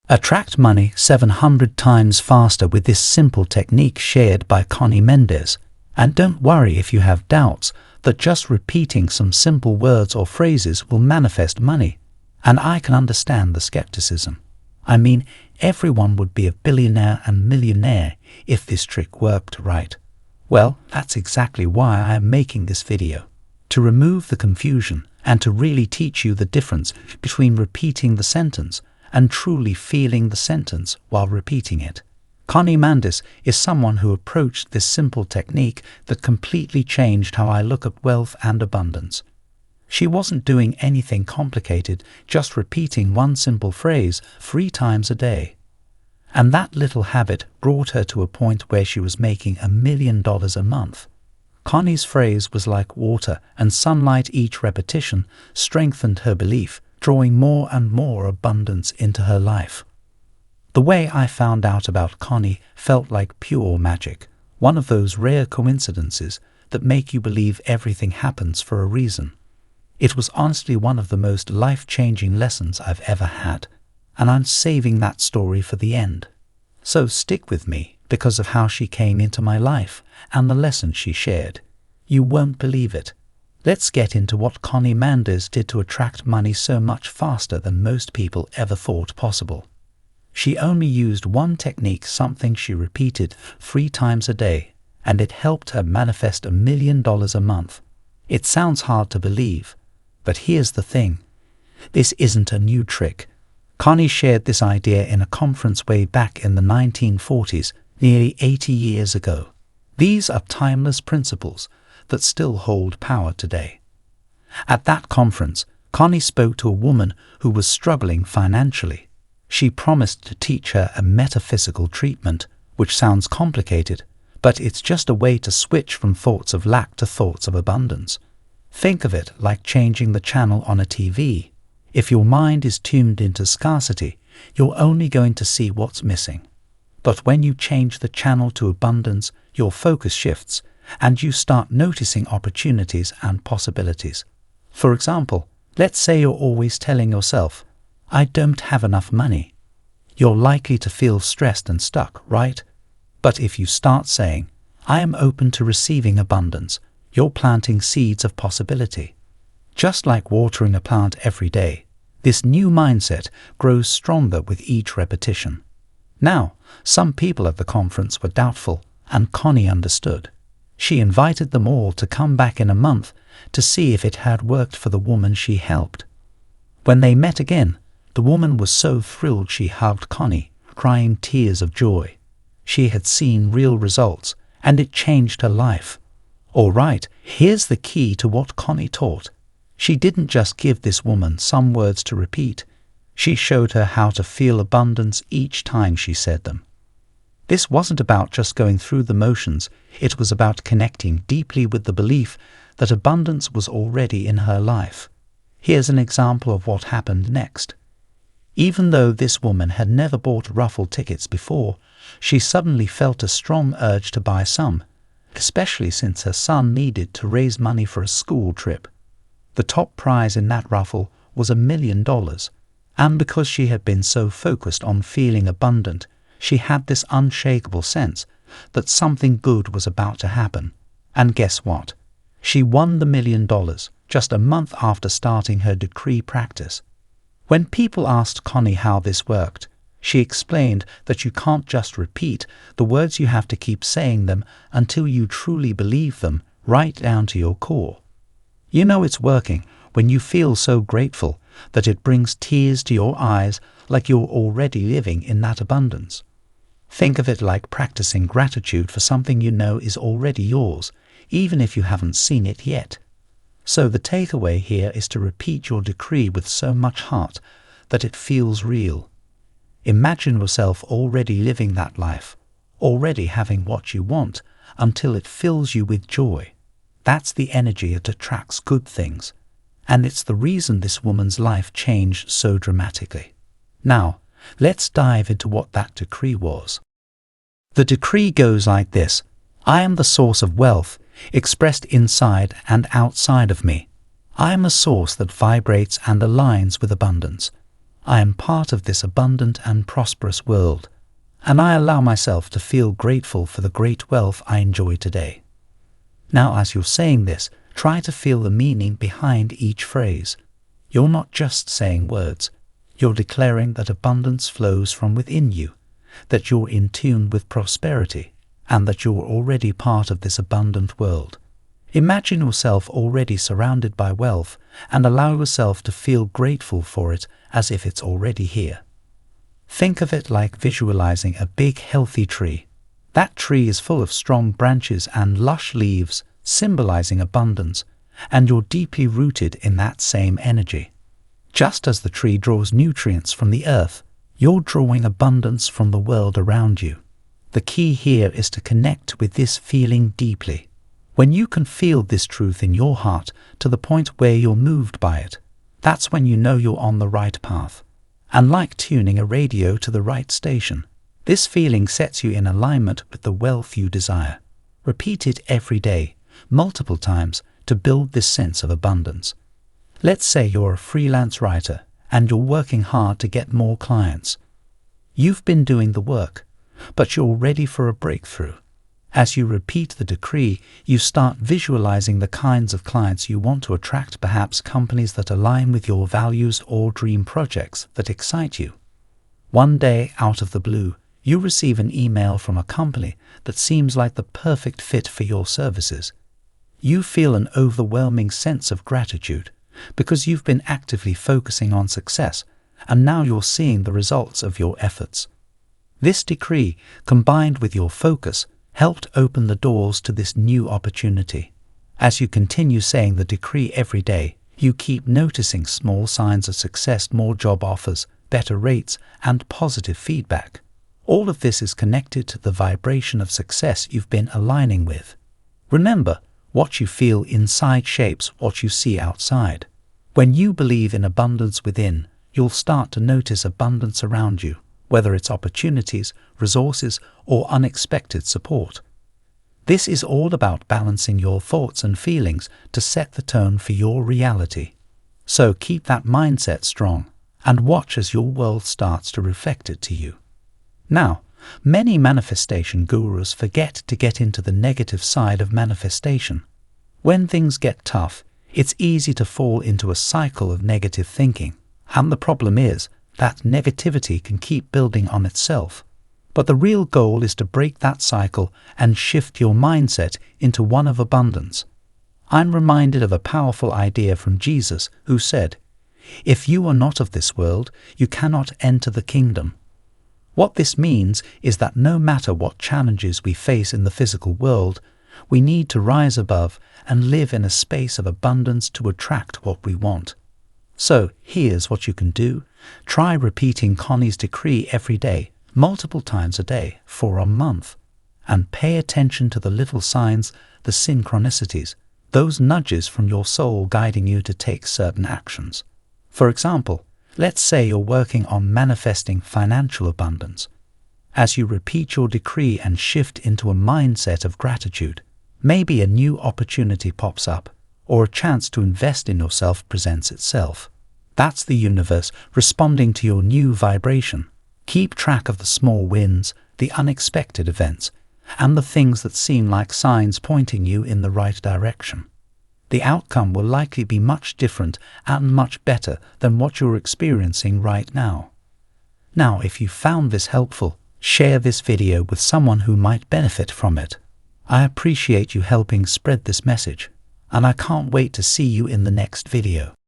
Attract money 700 times faster with this simple technique shared by Conny Méndez. And don't worry if you have doubts that just repeating some simple words or phrases will manifest money. And I can understand the skepticism. I mean, everyone would be a billionaire and millionaire if this trick worked right. Well, that's exactly why I am making this video. To remove the confusion and to really teach you the difference between repeating the sentence and truly feeling the sentence while repeating it. Conny Méndez is someone who approached this simple technique that completely changed how I look at wealth and abundance. She wasn't doing anything complicated, just repeating one simple phrase 3 times a day. And that little habit brought her to a point where she was making $1 million a month. Conny's phrase was like water and sunlight. Each repetition strengthened her belief, drawing more and more abundance into her life. The way I found out about Conny felt like pure magic, one of those rare coincidences that make you believe everything happens for a reason. It was honestly one of the most life-changing lessons I've ever had, and I'm saving that story for the end. So stick with me because of how she came into my life and the lessons she shared. You won't believe it. Let's get into what Conny Méndez did to attract money so much faster than most people ever thought possible. She only used one technique, something she repeated 3 times a day, and it helped her manifest $1 million a month. It sounds hard to believe, but here's the thing. This isn't a new trick. Conny shared this idea in a conference way back in the 1940s, nearly 80 years ago. These are timeless principles that still hold power today. At that conference, Conny spoke to a woman who was struggling financially. She promised to teach her a metaphysical treatment, which sounds complicated, but it's just a way to switch from thoughts of lack to thoughts of abundance. Think of it like changing the channel on a TV. If your mind is tuned into scarcity, you're only going to see what's missing. But when you change the channel to abundance, your focus shifts, and you start noticing opportunities and possibilities. For example, let's say you're always telling yourself, "I don't have enough money." You're likely to feel stressed and stuck, right? But if you start saying, "I am open to receiving abundance," you're planting seeds of possibility. Just like watering a plant every day, this new mindset grows stronger with each repetition. Now, some people at the conference were doubtful, and Conny understood. She invited them all to come back in a month to see if it had worked for the woman she helped. When they met again, the woman was so thrilled she hugged Conny, crying tears of joy. She had seen real results, and it changed her life. All right, here's the key to what Conny taught. She didn't just give this woman some words to repeat. She showed her how to feel abundance each time she said them. This wasn't about just going through the motions. It was about connecting deeply with the belief that abundance was already in her life. Here's an example of what happened next. Even though this woman had never bought raffle tickets before, she suddenly felt a strong urge to buy some, especially since her son needed to raise money for a school trip. The top prize in that raffle was $1 million, and because she had been so focused on feeling abundant, she had this unshakable sense that something good was about to happen. And guess what? She won the $1 million just a month after starting her decree practice. When people asked Conny how this worked, she explained that you can't just repeat the words, you have to keep saying them until you truly believe them, right down to your core. You know it's working when you feel so grateful that it brings tears to your eyes, like you're already living in that abundance. Think of it like practicing gratitude for something you know is already yours, even if you haven't seen it yet. So the takeaway here is to repeat your decree with so much heart that it feels real. Imagine yourself already living that life, already having what you want, until it fills you with joy. That's the energy that attracts good things, and it's the reason this woman's life changed so dramatically. Now, let's dive into what that decree was. The decree goes like this: I am the source of wealth, expressed inside and outside of me. I am a source that vibrates and aligns with abundance. I am part of this abundant and prosperous world, and I allow myself to feel grateful for the great wealth I enjoy today. Now, as you're saying this, try to feel the meaning behind each phrase. You're not just saying words. You're declaring that abundance flows from within you, that you're in tune with prosperity, and that you're already part of this abundant world. Imagine yourself already surrounded by wealth and allow yourself to feel grateful for it as if it's already here. Think of it like visualizing a big, healthy tree. That tree is full of strong branches and lush leaves, symbolizing abundance, and you're deeply rooted in that same energy. Just as the tree draws nutrients from the earth, you're drawing abundance from the world around you. The key here is to connect with this feeling deeply. When you can feel this truth in your heart to the point where you're moved by it, that's when you know you're on the right path. And like tuning a radio to the right station, this feeling sets you in alignment with the wealth you desire. Repeat it every day, multiple times, to build this sense of abundance. Let's say you're a freelance writer and you're working hard to get more clients. You've been doing the work, but you're ready for a breakthrough. As you repeat the decree, you start visualizing the kinds of clients you want to attract, perhaps companies that align with your values or dream projects that excite you. One day, out of the blue, you receive an email from a company that seems like the perfect fit for your services. You feel an overwhelming sense of gratitude because you've been actively focusing on success, and now you're seeing the results of your efforts. This decree, combined with your focus, helped open the doors to this new opportunity. As you continue saying the decree every day, you keep noticing small signs of success, more job offers, better rates, and positive feedback. All of this is connected to the vibration of success you've been aligning with. Remember, what you feel inside shapes what you see outside. When you believe in abundance within, you'll start to notice abundance around you, whether it's opportunities, resources, or unexpected support. This is all about balancing your thoughts and feelings to set the tone for your reality. So keep that mindset strong and watch as your world starts to reflect it to you. Now, many manifestation gurus forget to get into the negative side of manifestation. When things get tough, it's easy to fall into a cycle of negative thinking, and the problem is that negativity can keep building on itself. But the real goal is to break that cycle and shift your mindset into one of abundance. I'm reminded of a powerful idea from Jesus, who said, "If you are not of this world, you cannot enter the kingdom." What this means is that no matter what challenges we face in the physical world, we need to rise above and live in a space of abundance to attract what we want. So here's what you can do. Try repeating Conny's decree every day, multiple times a day, for a month. And pay attention to the little signs, the synchronicities, those nudges from your soul guiding you to take certain actions. For example, let's say you're working on manifesting financial abundance. As you repeat your decree and shift into a mindset of gratitude, maybe a new opportunity pops up, or a chance to invest in yourself presents itself. That's the universe responding to your new vibration. Keep track of the small wins, the unexpected events, and the things that seem like signs pointing you in the right direction. The outcome will likely be much different and much better than what you're experiencing right now. Now, if you found this helpful, share this video with someone who might benefit from it. I appreciate you helping spread this message, and I can't wait to see you in the next video.